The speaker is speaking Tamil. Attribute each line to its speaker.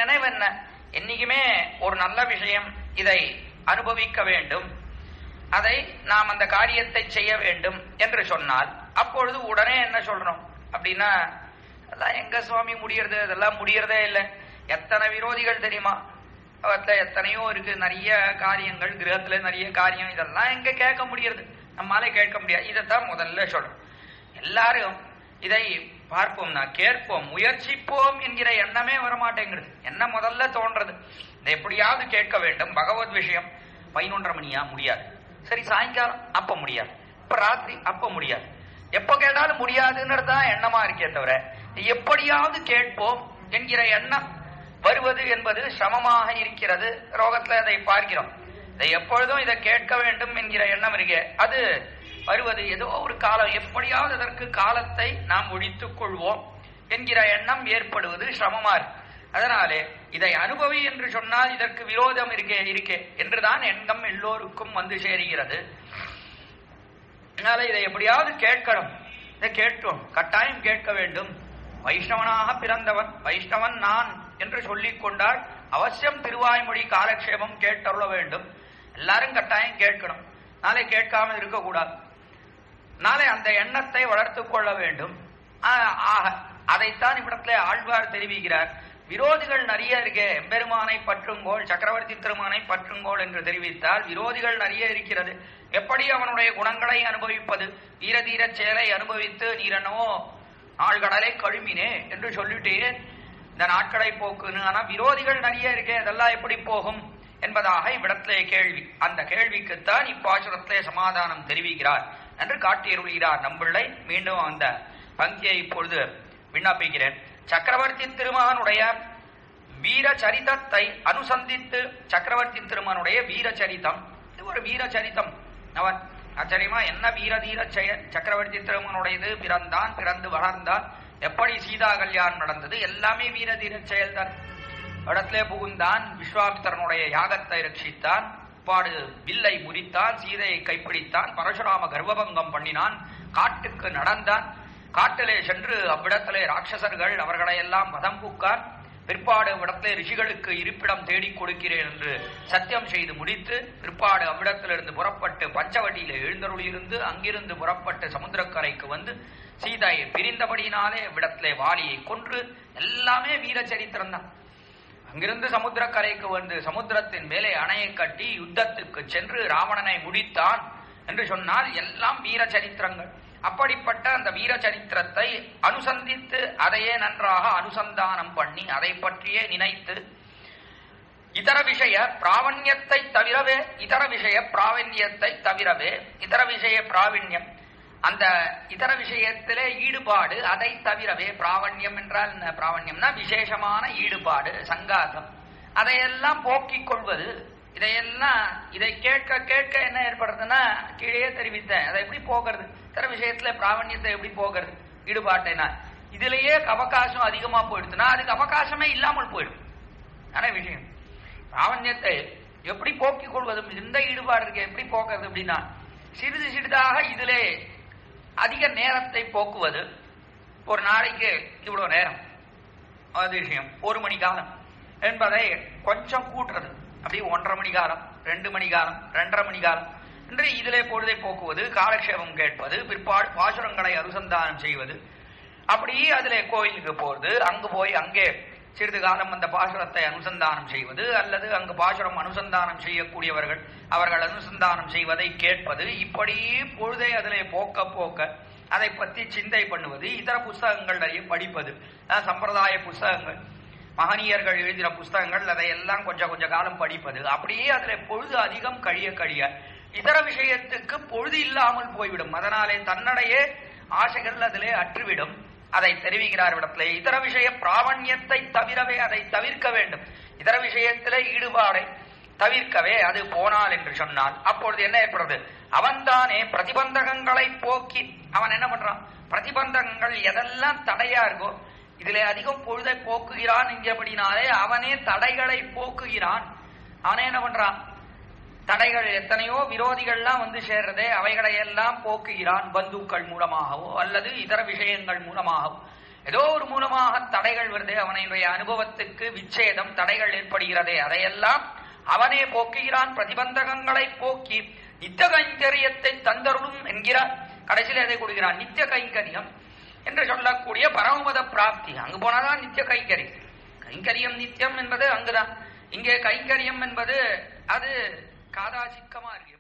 Speaker 1: நினைவு என்ன? என்னைக்குமே ஒரு நல்ல விஷயம், இதை அனுபவிக்க வேண்டும், அதை நாம் அந்த காரியத்தை செய்ய வேண்டும் என்று சொன்னால் அப்பொழுது உடனே என்ன சொல்றோம் அப்படின்னா, அதெல்லாம் எங்க சுவாமி முடியறது, அதெல்லாம் முடியறதே இல்லை. எத்தனை விரோதிகள் தெரியுமா, அவத்துல எத்தனையோ இருக்கு, நிறைய காரியங்கள், கிரகத்துல நிறைய காரியம், இதெல்லாம் எங்க கேட்க முடியறது, நம்மாலே கேட்க முடியாது. இதைத்தான் முதல்ல சொல்றோம். எல்லாரும் இதை பார்ப்போம்னா கேட்போம், முயற்சிப்போம் என்கிற எண்ணமே வரமாட்டேங்கிறது. என்ன முதல்ல தோன்றது, இதை எப்படியாவது கேட்க வேண்டும். பகவத் விஷயம் 11:30 மணியா முடியாது, சரி சாயங்காலம் அப்ப முடியாது, இப்ப ராத்திரி அப்ப முடியாது, எப்ப கேட்டாலும் முடியாதுன்னு தான் எண்ணமா இருக்கே தவிர எப்படியாவது கேட்போம் என்கிற எண்ணம் வருவது என்பது சிரமமாக இருக்கிறது. ரோகத்துல அதை பார்க்கிறோம். இதை எப்பொழுதும் இதை கேட்க வேண்டும் என்கிற எண்ணம் இருக்கே, அது வருவது ஏதோ ஒரு காலம், எப்படியாவது அதற்கு காலத்தை நாம் ஒழித்துக் கொள்வோம் என்கிற எண்ணம் ஏற்படுவது சிரமமா இருக்கு. அதனாலே இதை அனுபவி என்று சொன்னால் இதற்கு விரோதம் இருக்கே என்றுதான் எண்ணம் எல்லோருக்கும் வந்து சேருகிறது. அதனால இதை எப்படியாவது கேட்கணும், இதை கேட்கும், கட்டாயம் கேட்க வேண்டும். வைஷ்ணவனாக பிறந்தவன், வைஷ்ணவன் நான் என்று சொல்லிக் கொண்டால் அவசியம் திருவாய்மொழி காலக்ஷேபம் கேட்டருள வேண்டும். எல்லாரும் கட்டாயம் கேட்கணும். நாளை கேட்காமல் இருக்கக்கூடாது. நாளை அந்த எண்ணத்தை வளர்த்துக் கொள்ள வேண்டும். ஆக அதைத்தான் இவ்விடத்துல ஆழ்வார் தெரிவிக்கிறார். விரோதிகள் நிறைய இருக்கே, எம்பெருமானை பற்றுங்கோள், சக்கரவர்த்தி திருமானை பற்றுங்கோள் என்று தெரிவித்தால் விரோதிகள் நிறைய இருக்கிறது. எப்படி அவனுடைய குணங்களை அனுபவிப்பது? வீரதீர செயலை அனுபவித்து நீரனோ நாள்கடலை கழுமினே என்று சொல்லிட்டே இந்த நாட்களை போக்குன்னு. ஆனா விரோதிகள் நிறைய இருக்கே, அதெல்லாம் எப்படி போகும் என்பதாக இவ்விடத்திலே கேள்வி. அந்த கேள்விக்குத்தான் இப்பாசுரத்திலே சமாதானம் தெரிவிக்கிறார் என்று காட்டியருள்கிறார் நம்பிள்ளை. மீண்டும் அந்த பங்கியை இப்பொழுது விண்ணப்பிக்கிறேன். சக்கரவர்த்தி திருமகனுடைய வீர சரிதத்தை அனுசந்தித்து, சக்கரவர்த்தி திருமகனுடைய வீர சரிதம், இது ஒரு வீர சரிதம். அவன் ஆச்சரியமா என்ன வீரதீர செயல் சக்கரவர்த்தி திருமகனுடையது. பிறந்தான், பிறந்து வளர்ந்தான், எப்படி சீதா கல்யாணம் நடந்தது, எல்லாமே வீரதீர செயல்தான். இடத்திலே புகுந்தான், விஸ்வாமித்திரனுடைய யாகத்தை ரட்சித்தான், பாடு வில்லை முறித்தான், சீதையை கைப்பிடித்தான், பரசுராம கர்வபங்கம் பண்ணினான், காட்டுக்கு நடந்தான், காட்டிலே சென்று அவ்விடத்திலே ராட்சசர்கள் அவர்களை எல்லாம் வதம் பூக்கான். பிற்பாடு அவ்விடத்திலே ரிஷிகளுக்கு இருப்பிடம் தேடிக் கொடுக்கிறேன் என்று சத்தியம் செய்து முடித்து பிற்பாடு அவ்விடத்திலிருந்து புறப்பட்டு பஞ்சவட்டியில எழுந்தருளியிருந்து அங்கிருந்து புறப்பட்டு சமுத்திரக்கரைக்கு வந்து சீதையை பிரிந்தபடியினாலே அவ்விடத்திலே வாலியை கொன்று, எல்லாமே வீர சரித்திரம் தான். அங்கிருந்து சமுத்திரக்கரைக்கு வந்து சமுத்திரத்தின் மேலே அணையை கட்டி யுத்தத்துக்கு சென்று ராவணனை முடித்தான் என்று சொன்னால் எல்லாம் வீர சரித்திரங்கள். அப்படிப்பட்ட அந்த வீர சரித்திரத்தை அனுசந்தித்து அதையே நன்றாக அனுசந்தானம் பண்ணி அதை பற்றியே நினைத்து இதர விஷய பிராவண்யத்தை தவிரவே, இதர விஷய பிராவண்யத்தை தவிரவே, இதர விஷய பிராவண்யம், அந்த இதர விஷயத்திலே ஈடுபாடு, அதை தவிரவே, பிராவண்யம் என்றால் என்ன? பிராவண்யம்னா விசேஷமான ஈடுபாடு, சங்காதம், அதையெல்லாம் போக்கிக் கொள்வது. இதையெல்லாம் இதை கேட்க கேட்க என்ன ஏற்படுறதுன்னா, கீழே தெரிவித்தேன், அதை எப்படி போகிறது, இதர விஷயத்துல பிராவண்யத்தை எப்படி போகிறது, ஈடுபாட்டைனா இதுலயே அவகாசம் அதிகமா போயிடுதுன்னா அதுக்கு அவகாசமே இல்லாமல் போயிடும். ஆனா விஷயம் பிராவண்யத்தை எப்படி போக்கிக் கொள்வது, இந்த ஈடுபாடு இருக்கு எப்படி போக்குறது அப்படின்னா, சிறிது சிறிதாக இதிலே அதிக நேரத்தை போக்குவது. ஒரு நாளைக்கு இவ்வளவு நேரம், அது விஷயம் 1 மணி காலம் என்பதை கொஞ்சம் கூட்டுறது, அப்படி 1.5 மணி காலம், 2 மணி காலம், 2.5 மணி காலம் என்று இதிலே பொழுதை போக்குவது, காலக்ஷேபம் கேட்பது, பிற்பாடு பாசுரங்களை அனுசந்தானம் செய்வது, அப்படியே அதிலே கோயிலுக்கு போறது, அங்கு போய் அங்கே சிறிது காலம் அந்த பாசுரத்தை அனுசந்தானம் செய்வது, அல்லது அங்கு பாசுரம் அனுசந்தானம் செய்யக்கூடியவர்கள் அவர்கள் அனுசந்தானம் செய்வதை கேட்பது, இப்படி பொழுதை அதிலே போக்க போக்க அதை பற்றி சிந்தை பண்ணுவது, இதர புஸ்தகங்கள் நிறைய படிப்பது, சம்பிரதாய புஸ்தகங்கள், மகனியர்கள் எழுதின புஸ்தகங்கள், அதையெல்லாம் கொஞ்சம் கொஞ்ச காலம் படிப்பது, அப்படியே அதிலே பொழுது அதிகம் கழிய கழிய இதர விஷயத்துக்கு பொழுது இல்லாமல் போய்விடும். அதனாலே தன்னடையே ஆசைகள் அதிலே அற்றுவிடும். அதை தெரிவிக்கிறார் இடத்திலே. இதர விஷய பிராவண்யத்தை தவிரவே, அதை தவிர்க்க வேண்டும். இதர விஷயத்திலே ஈடுபாடை தவிர்க்கவே அது போனால் என்று சொன்னால் அப்பொழுது என்ன ஏற்படுறது, அவன்தானே பிரதிபந்தகங்களை போக்கி, அவன் என்ன பண்றான், பிரதிபந்தகங்கள் எதெல்லாம் தடையா இருக்கோ இதிலே அதிகம் பொழுதை போக்குகிறான் என்கிறபடினாலே அவனே தடைகளை போக்குகிறான். அவனே என்ன பண்றான், தடைகள் எத்தனையோ விரோதிகள்லாம் வந்து சேர்றதே அவைகளை எல்லாம் போக்குகிறான், பந்துக்கள் மூலமாகவோ அல்லது இதர விஷயங்கள் மூலமாகவோ. ஏதோ ஒரு மூலமாக தடைகள் வருது, அவனுடைய அனுபவத்துக்கு விச்சேதம் தடைகள் ஏற்படுகிறதே, அதையெல்லாம் அவனே போக்குகிறான். பிரதிபந்தகங்களை போக்கி நித்திய கைங்கரியத்தை தந்தருளும் என்கிறார். கடைசியில் எதை கொடுக்கிறான்? நித்திய கைங்கரியம் என்று சொல்லக்கூடிய பரமபத பிராப்தி. அங்கு போனாதான் நித்திய கைங்கரியம். கைங்கரியம் நித்தியம் என்பது அங்குதான். இங்கே கைங்கரியம் என்பது அது காதாசிக்கமா இருக்கு.